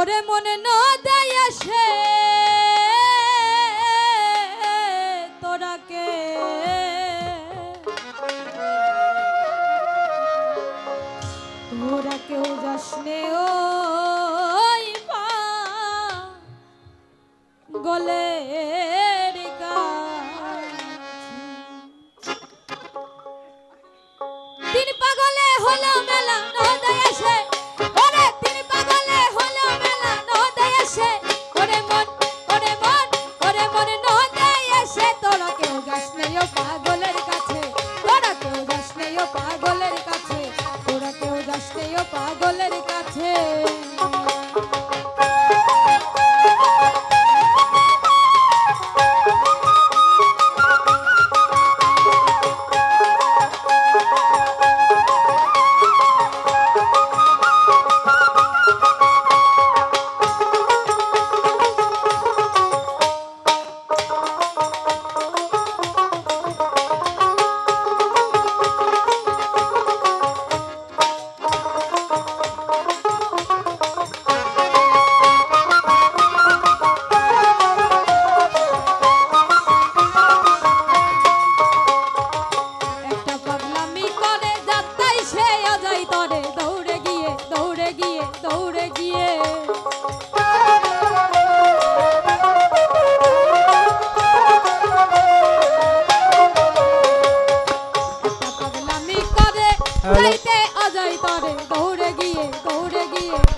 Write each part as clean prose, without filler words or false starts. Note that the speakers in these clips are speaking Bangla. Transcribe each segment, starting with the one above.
ওরে মনে নদায় আসে তোরাকে তোরা কেউ যাসনে ওই গলের তিন পাগলে হলো মেলা নদায় আসে ওরে তিন পাগলে হলো মেলা নদায় আসে ওরে মন নদায় আসে তোরা কেউ যাসনে ও পাগলের কাছে তোরা কেউ যাসনে ও পাগলের কাছে তোরা কেউ যাসনে ও পাগলের কাছে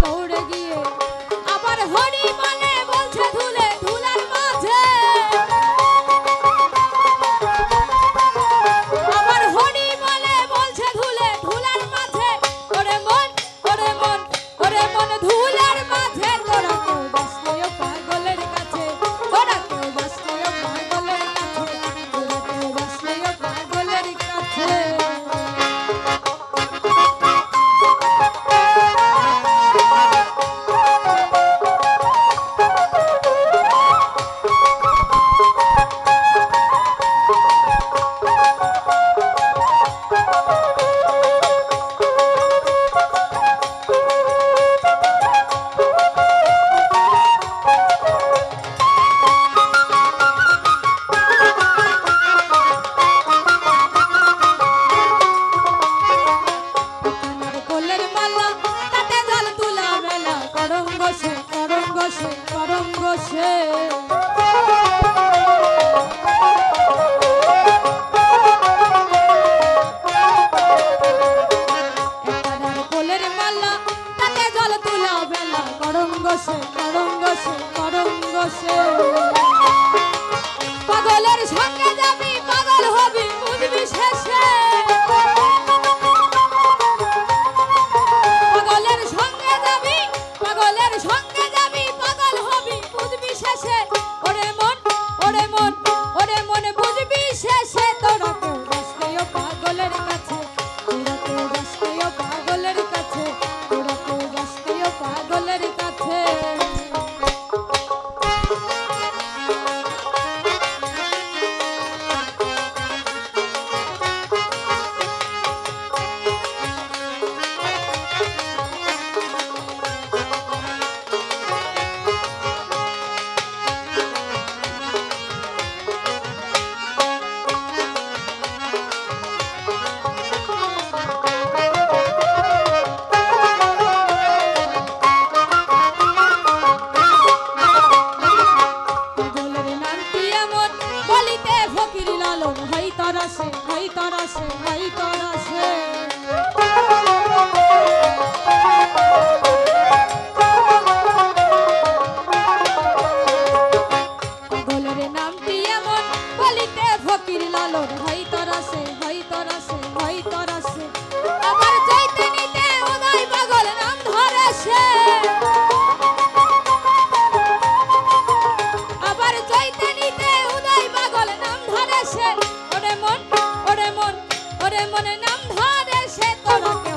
দৌড়ে গিয়ে আবার হরি মানে বলছে ধুলে ধুলার মাঝে আবার হরি মানে বলছে ধুলে ধুলার মাঝে ওরে মন ধুলার মাঝে তোরা কেউ যাসনে ও পাগলের কাছে তোরা কেউ যাসনে ও পাগলের কাছে তোরা কেউ যাসনে ও পাগলের কাছে পাগলের সঙ্গে যাবি পাগল হবি বুঝবি শেষে পাগলের সঙ্গে যাবি পাগল হবি বুঝবি শেষে ওরে মন বুঝবি শেষে তোরা কেউ যাসনে ও পাগলের কাছে তোরা কেউ যাসনে ও পাগলের কাছে তোরা কেউ যাসনে ও পাগলের কাছে মনে নাম ধরে সে তোরা